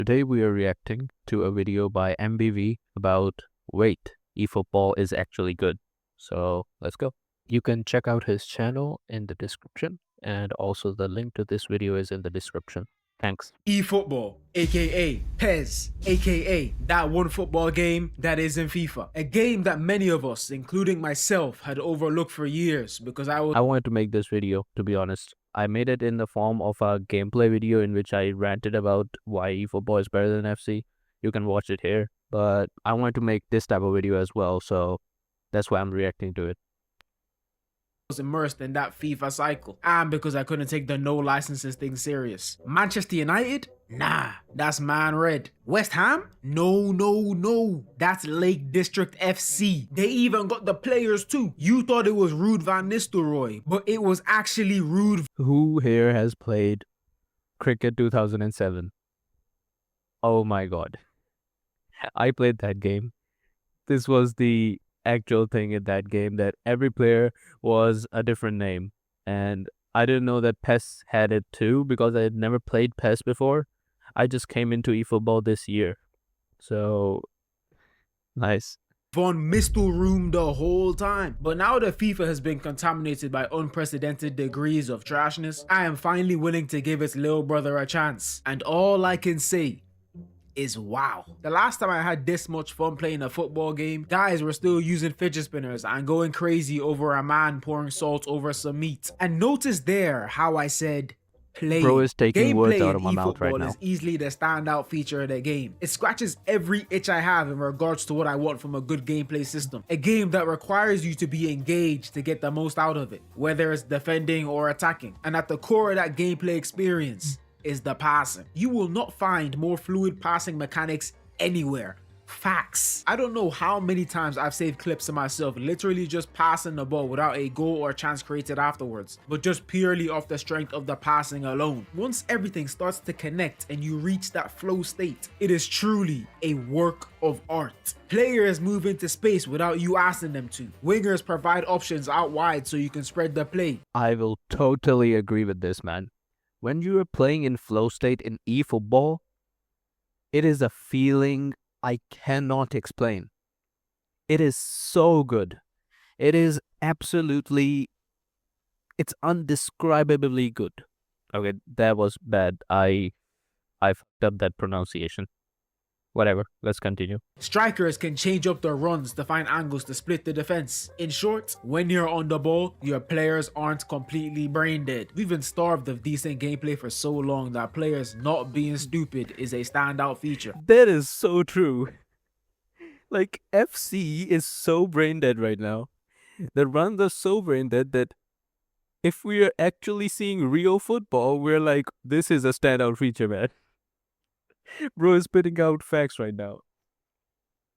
Today we are reacting to a video by MBV about wait, eFootball is actually good. So let's go. You can check out his channel in the description, and also the link to this video is in the description. Thanks. eFootball, aka PES, aka that one football game that is in FIFA. A game that many of us, including myself, had overlooked for years because I wanted to make this video, to be honest. I made it in the form of a gameplay video in which I ranted about why eFootball is better than FC. You can watch it here, but I wanted to make this type of video as well, so that's why I'm reacting to it. was immersed in that FIFA cycle, and because I couldn't take the no licenses thing serious. Manchester United? Nah, that's Man Red. West Ham? No, that's Lake District FC. They even got the players too. You thought it was Ruud van Nistelrooy, but it was actually Ruud. Who here has played Cricket 2007? Oh my god. I played that game. This was the actual thing in that game, that every player was a different name, and I didn't know that PES had it too because I had never played PES before. I just came into eFootball this year, so nice. Von Mistelroom the whole time. But now that FIFA has been contaminated by unprecedented degrees of trashness, I am finally willing to give its little brother a chance, and all I can say is wow. The last time I had this much fun playing a football game, guys were still using fidget spinners and going crazy over a man pouring salt over some meat. And notice there how I said play. Bro is taking words Gameplay out of my mouth right now. Is easily the standout feature of the game. It scratches every itch I have in regards to what I want from a good gameplay system. A game that requires you to be engaged to get the most out of it, whether it's defending or attacking. And at the core of that gameplay experience is the passing. You will not find more fluid passing mechanics anywhere. Facts. I don't know how many times I've saved clips of myself literally just passing the ball without a goal or chance created afterwards, but just purely off the strength of the passing alone. Once everything starts to connect and you reach that flow state, it is truly a work of art. Players move into space without you asking them to. Wingers provide options out wide so you can spread the play. I will totally agree with this, man. When you are playing in flow state in eFootball, it is a feeling I cannot explain. It is so good. It is absolutely, it's undescribably good. Okay, that was bad. I fucked up that pronunciation. Whatever, let's continue. Strikers can change up their runs to find angles to split the defense. In short, when you're on the ball, your players aren't completely brain dead. We've been starved of decent gameplay for so long that players not being stupid is a standout feature. That is so true. Like, FC is so brain dead right now. The runs are so brain dead that if we are actually seeing real football, we're like, this is a standout feature, man. Bro is spitting out facts right now.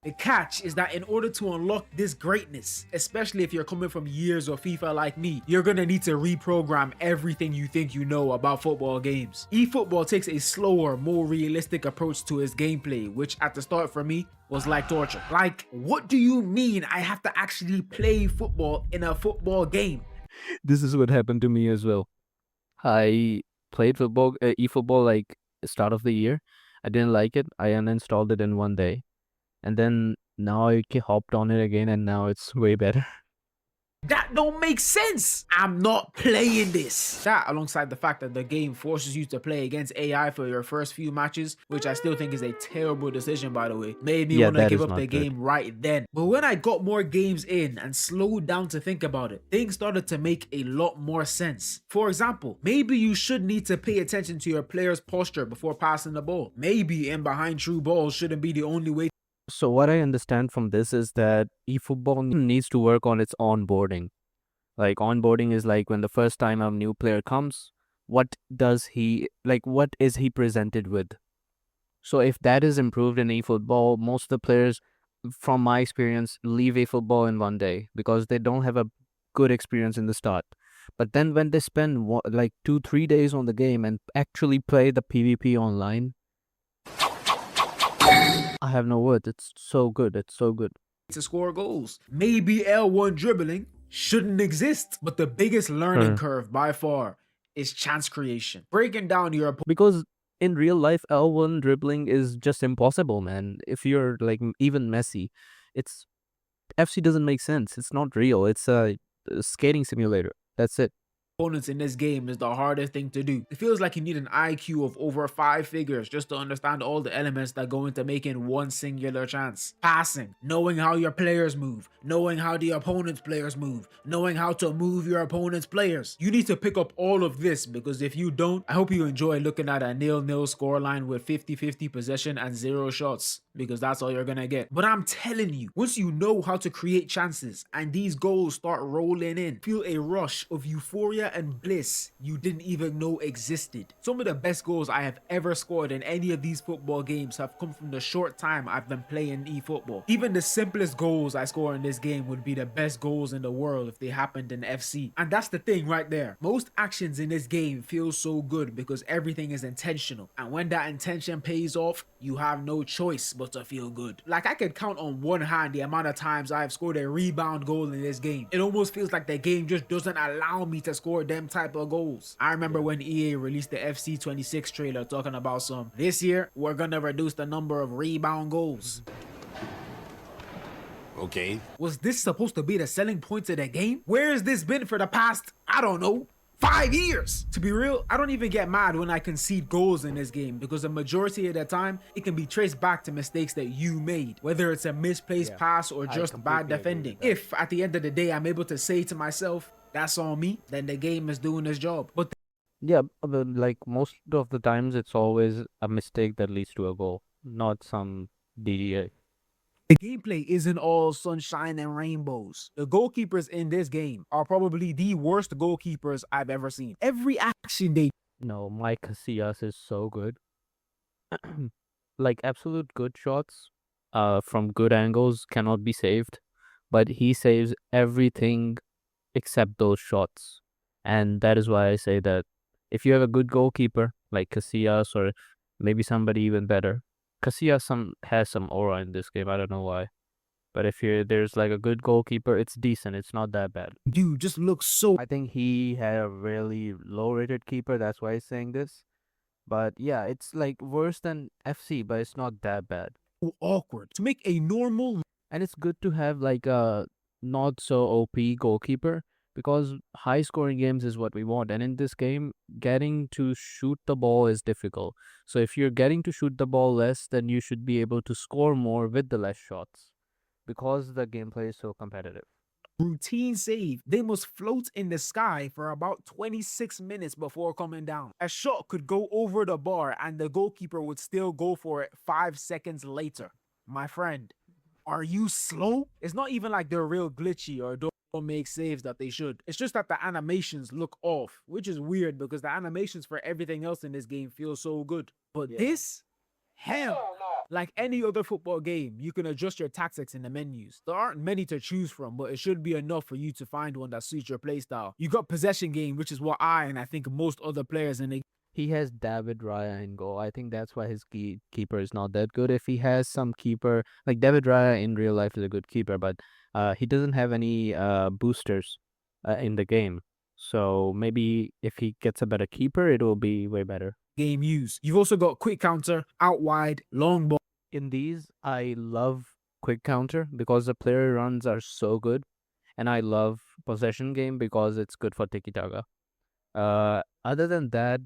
The catch is that in order to unlock this greatness, especially if you're coming from years of FIFA like me, you're gonna need to reprogram everything you think you know about football games. eFootball takes a slower, more realistic approach to its gameplay, which at the start for me was like torture. Like, what do you mean I have to actually play football in a football game? This is what happened to me as well. I played football, eFootball, like start of the year. I didn't like it. I uninstalled it in one day. And then now I hopped on it again, and now it's way better. That don't make sense. I'm not playing this. That, alongside the fact that the game forces you to play against AI for your first few matches, which I still think is a terrible decision, by the way, made me want to give up the game right then. But when I got more games in and slowed down to think about it, things started to make a lot more sense. For example, maybe you should need to pay attention to your player's posture before passing the ball. Maybe in behind true balls shouldn't be the only way. So what I understand from this is that eFootball needs to work on its onboarding. Like, onboarding is like when the first time a new player comes, what is he presented with? So if that is improved in eFootball, most of the players, from my experience, leave eFootball in one day because they don't have a good experience in the start. But then when they spend like 2-3 days on the game and actually play the PvP online, I have no words. It's so good. It's so good. To score goals. Maybe L1 dribbling shouldn't exist, but the biggest learning curve by far is chance creation. Breaking down your because In real life, L1 dribbling is just impossible, man. If you're like even Messi, it's FC doesn't make sense. It's not real. It's a skating simulator. That's it. Opponents in this game is the hardest thing to do. It feels like you need an IQ of over 5 figures just to understand all the elements that go into making one singular chance. Passing, knowing how your players move, knowing how the opponent's players move, knowing how to move your opponent's players. You need to pick up all of this, because if you don't, I hope you enjoy looking at a 0-0 scoreline with 50-50 possession and 0 shots, because that's all you're gonna get. But I'm telling you, once you know how to create chances and these goals start rolling in, feel a rush of euphoria and bliss you didn't even know existed. Some of the best goals I have ever scored in any of these football games have come from the short time I've been playing eFootball. Even the simplest goals I score in this game would be the best goals in the world if they happened in FC. And that's the thing right there. Most actions in this game feel so good because everything is intentional. And when that intention pays off, you have no choice but to feel good. Like, I could count on one hand the amount of times I've scored a rebound goal in this game. It almost feels like the game just doesn't allow me to score them type of goals. I remember when EA released the FC 26 trailer talking about this year we're gonna reduce the number of rebound goals. Okay. Was this supposed to be the selling point of the game? Where has this been for the past, I don't know, 5 years? To be real, I don't even get mad when I concede goals in this game, because the majority of the time it can be traced back to mistakes that you made, whether it's a misplaced pass or just bad defending. If at the end of the day I'm able to say to myself, that's on me, then the game is doing its job. But Yeah, but like most of the times, it's always a mistake that leads to a goal, not some DDA. the gameplay isn't all sunshine and rainbows. The goalkeepers in this game are probably the worst goalkeepers I've ever seen. Every action they No, Mike Casillas is so good. Like absolute good shots, from good angles cannot be saved, but he saves everything except those shots. And that is why I say that if you have a good goalkeeper like Casillas, or maybe somebody even better, Casillas has some aura in this game. I don't know why. But if there's like a good goalkeeper, it's decent. It's not that bad. do just look so I think he had a really low rated keeper. That's why he's saying this. But yeah, it's like worse than FC, but it's not that bad. awkward to make a normal. And it's good to have like a not so OP goalkeeper, because high scoring games is what we want. And in this game, getting to shoot the ball is difficult. So if you're getting to shoot the ball less, then you should be able to score more with the less shots, because the gameplay is so competitive. Routine save. They must float in the sky for about 26 minutes before coming down. A shot could go over the bar and the goalkeeper would still go for it 5 seconds later. My friend, are you slow? It's not even like they're real glitchy or don't make saves that they should. It's just that the animations look off, which is weird because the animations for everything else in this game feel so good. But this? Hell, like any other football game, you can adjust your tactics in the menus. There aren't many to choose from, but it should be enough for you to find one that suits your playstyle. You got possession game, which is what I and I think most other players in the He has David Raya in goal. I think that's why his keeper is not that good. If he has some keeper, like David Raya in real life is a good keeper, but he doesn't have any boosters in the game. So maybe if he gets a better keeper, it will be way better. game use. You've also got quick counter, out wide, long ball. In these, I love quick counter because the player runs are so good, and I love possession game because it's good for tiki taka. Other than that,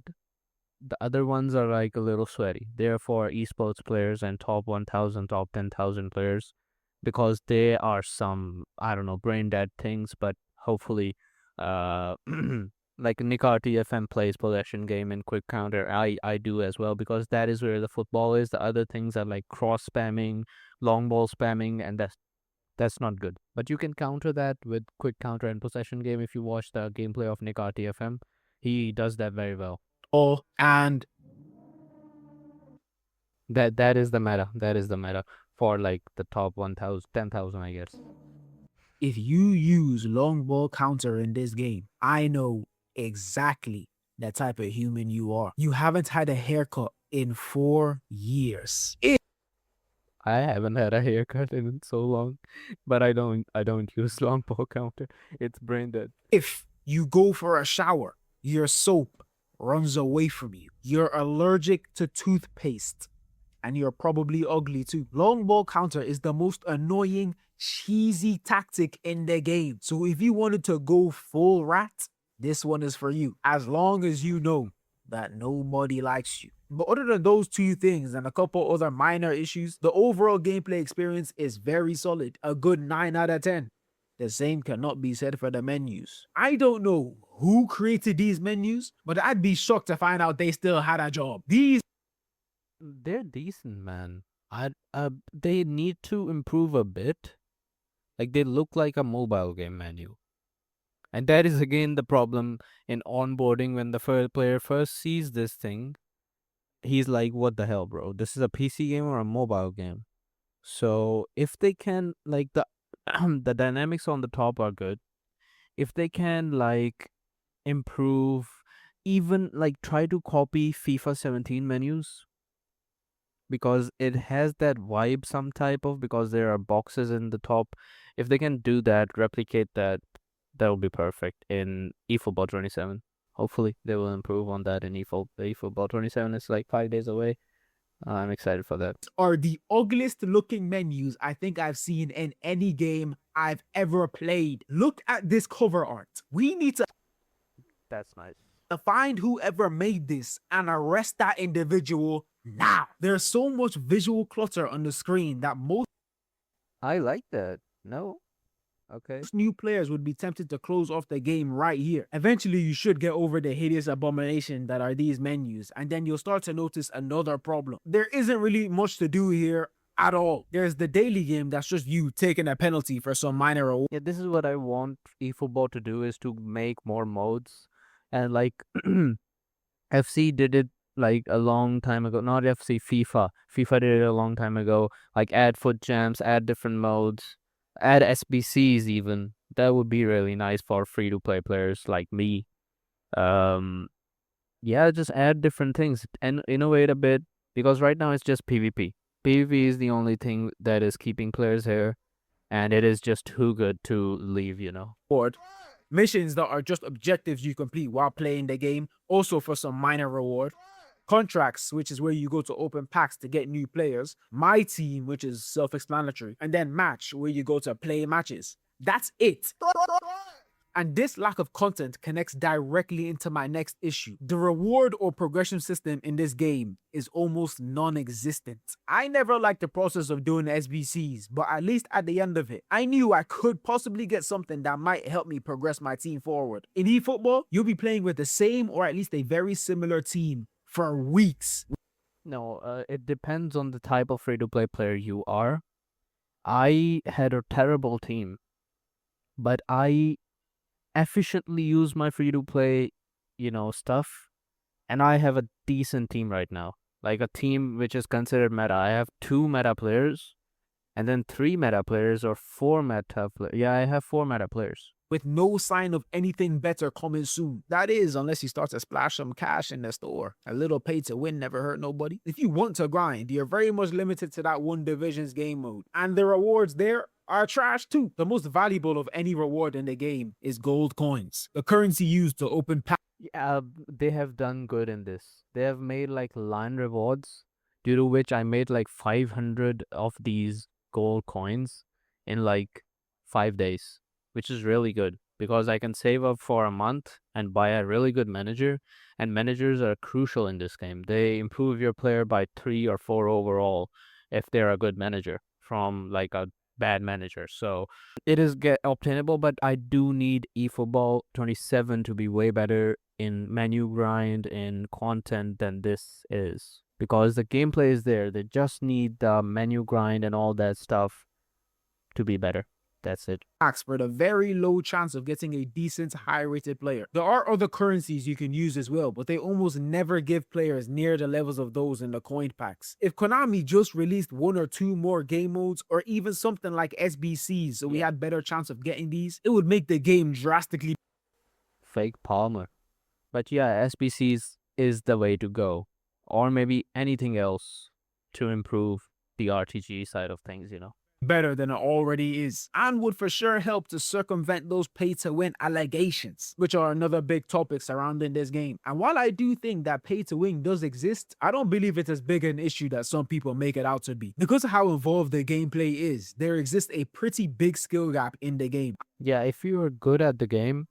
the other ones are like a little sweaty. They're for esports players and top 1,000, top 10,000 players, because they are some, I don't know, brain dead things, but hopefully, uh, like Nick RTFM plays possession game and quick counter. I do as well, because that is where the football is. The other things are like cross spamming, long ball spamming, and that's not good. But you can counter that with quick counter and possession game. If you watch the gameplay of Nick RTFM, he does that very well. And That is the meta. That is the meta for like the top 1,000, 10,000, I guess. if you use long ball counter in this game, I know exactly the type of human you are. You haven't had a haircut in 4 years. I haven't had a haircut in so long, but I don't use long ball counter. It's brain dead. If you go for a shower, your soap runs away from you. You're allergic to toothpaste. And you're probably ugly too. Long ball counter is the most annoying, cheesy tactic in the game. So if you wanted to go full rat, this one is for you. As long as you know that nobody likes you. But other than those two things and a couple other minor issues, the overall gameplay experience is very solid. A good 9 out of 10. The same cannot be said for the menus. I don't know who created these menus, but I'd be shocked to find out they still had a job. These They're decent, man. They need to improve a bit. Like they look like a mobile game menu. And that is again the problem in onboarding when the first player first sees this thing. He's like, what the hell, bro? This is a PC game or a mobile game? So if they can like the the dynamics on the top are good. If they can like improve, even like try to copy FIFA 17 menus, because it has that vibe some type of, because there are boxes in the top. If they can do that, replicate that, that will be perfect in eFootball 27. Hopefully they will improve on that in eFootball 27 is like 5 days away. I'm excited for that. are the ugliest looking menus I think I've seen in any game I've ever played. Look at this cover art. We need to That's nice. find whoever made this and arrest that individual now. There's so much visual clutter on the screen that most I like that. No. Okay. new players would be tempted to close off the game right here. Eventually, you should get over the hideous abomination that are these menus, and then you'll start to notice another problem. There isn't really much to do here at all. There's the daily game that's just you taking a penalty for some minor reward. Yeah, this is what I want eFootball to do, is to make more modes. And like FC did it like a long time ago. Not FC, FIFA. FIFA did it a long time ago. Like add foot jams, add different modes, add SBCs even. That would be really nice for free to play players like me. Um yeah, just add different things and innovate a bit, because right now it's just PvP. PvP is the only thing that is keeping players here, and it is just too good to leave, you know. Missions that are just objectives you complete while playing the game, also for some minor reward. Contracts, which is where you go to open packs to get new players. My team, which is self-explanatory. And then match, where you go to play matches. That's it. And this lack of content connects directly into my next issue. The reward or progression system in this game is almost non-existent. I never liked the process of doing SBCs, but at least at the end of it, I knew I could possibly get something that might help me progress my team forward. In eFootball, you'll be playing with the same or at least a very similar team for weeks. No, it depends on the type of free-to-play player you are. I had a terrible team, but I efficiently use my free-to-play, stuff, and I have a decent team right now. Like a team which is considered meta. I have 2 meta players, and then 3 meta players or 4 meta players. Yeah, I have 4 meta players. With no sign of anything better coming soon. That is, unless you start to splash some cash in the store. A little pay to win never hurt nobody. If you want to grind, you're very much limited to that one divisions game mode. And the rewards there are trash too. The most valuable of any reward in the game is gold coins, the currency used to open packs. Yeah, they have done good in this. They have made like line rewards, due to which I made like 500 of these gold coins in like 5 days, which is really good because I can save up for a month and buy a really good manager. And managers are crucial in this game. They improve your player by 3 or 4 overall if they're a good manager from like a bad manager. So it is get obtainable, but I do need eFootball 27 to be way better in menu grind, in content than this is, because the gameplay is there. They just need the menu grind and all that stuff to be better. That's it. For the very low chance of getting a decent high-rated player. There are other currencies you can use as well, but they almost never give players near the levels of those in the coin packs. If Konami just released 1 or 2 more game modes, or even something like SBCs, so we had better chance of getting these, it would make the game drastically Fake Palmer. But yeah, SBCs is the way to go, or maybe anything else to improve the RTG side of things, better than it already is, and would for sure help to circumvent those pay to win allegations, which are another big topic surrounding this game. And while I do think that pay to win does exist, I don't believe it's as big an issue that some people make it out to be. Because of how involved the gameplay is, there exists a pretty big skill gap in the game. Yeah, if you are good at the game,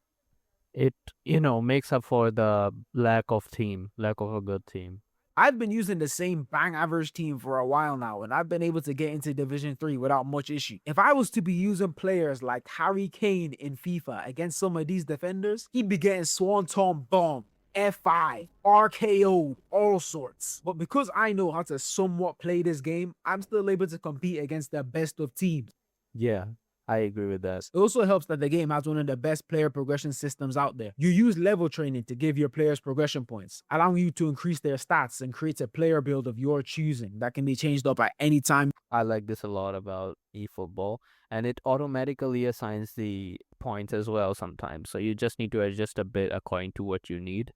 it makes up for the lack of a good team. I've been using the same bang average team for a while now, and I've been able to get into Division 3 without much issue. If I was to be using players like Harry Kane in FIFA against some of these defenders, he'd be getting Swanton Bomb, F5, RKO, all sorts. But because I know how to somewhat play this game, I'm still able to compete against the best of teams. Yeah, I agree with that. It also helps that the game has one of the best player progression systems out there. You use level training to give your players progression points, allowing you to increase their stats and create a player build of your choosing that can be changed up at any time. I like this a lot about eFootball, and it automatically assigns the points as well sometimes. So you just need to adjust a bit according to what you need.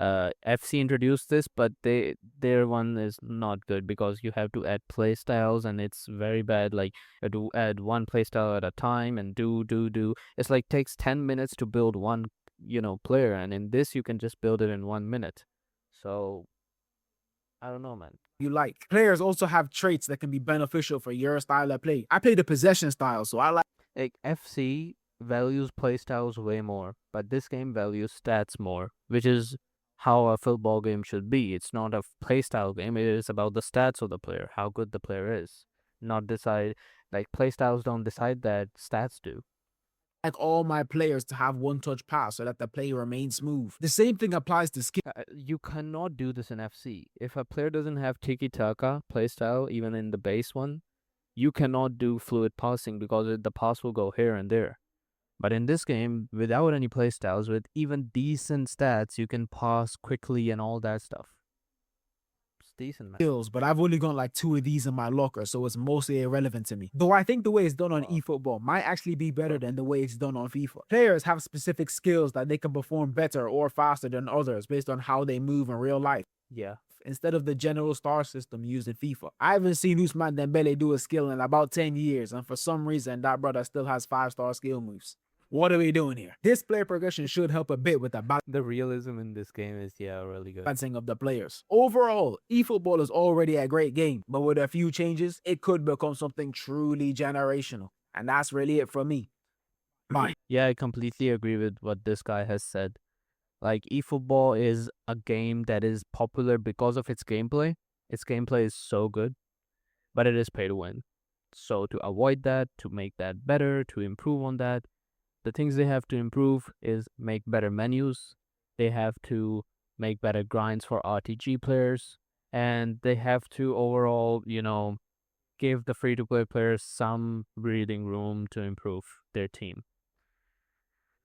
FC introduced this, but their one is not good because you have to add play styles, and it's very bad. Like you have to add one play style at a time and do. It's like takes 10 minutes to build one player, and in this you can just build it in 1 minute. So I don't know, man. You like. Players also have traits that can be beneficial for your style of play. I play the possession style, so I Like FC values playstyles way more, but this game values stats more, which is how a football game should be. It's not a playstyle game, it is about the stats of the player, how good the player is. Not decide like playstyles don't decide that, stats do. like all my players to have one touch pass so that the play remains smooth. The same thing applies to skill. You cannot do this in FC. If a player doesn't have tiki taka playstyle, even in the base one, you cannot do fluid passing because the pass will go here and there. But in this game, without any playstyles, with even decent stats, you can pass quickly and all that stuff. It's decent, man. Skills, but I've only got like 2 of these in my locker, so it's mostly irrelevant to me. Though I think the way it's done on eFootball might actually be better than the way it's done on FIFA. Players have specific skills that they can perform better or faster than others based on how they move in real life, Yeah. instead of the general star system used in FIFA. I haven't seen Ousmane Dembele do a skill in about 10 years, and for some reason, that brother still has 5-star skill moves. What are we doing here? This player progression should help a bit with the The realism in this game is, yeah, really good. balancing of the players. Overall, eFootball is already a great game, but with a few changes, it could become something truly generational. And that's really it from me. Bye. Yeah, I completely agree with what this guy has said. Like, eFootball is a game that is popular because of its gameplay. Its gameplay is so good, but it is pay to win. So to avoid that, to make that better, to improve on that, the things they have to improve is make better menus. They have to make better grinds for RTG players, and they have to overall, give the free to play players some breathing room to improve their team.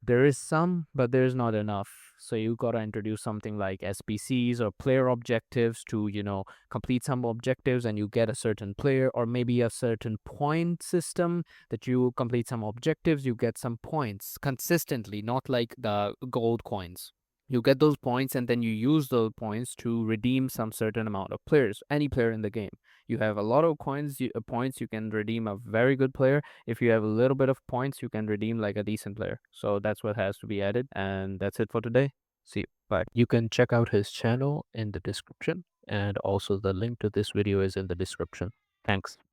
There is some, but there's not enough. So you gotta introduce something like SBCs or player objectives to, complete some objectives and you get a certain player, or maybe a certain point system that you complete some objectives, you get some points consistently, not like the gold coins. You get those points and then you use those points to redeem some certain amount of players, any player in the game. You have a lot of points, you can redeem a very good player. If you have a little bit of points, you can redeem like a decent player. So that's what has to be added. And that's it for today. See you. Bye. You can check out his channel in the description. And also the link to this video is in the description. Thanks.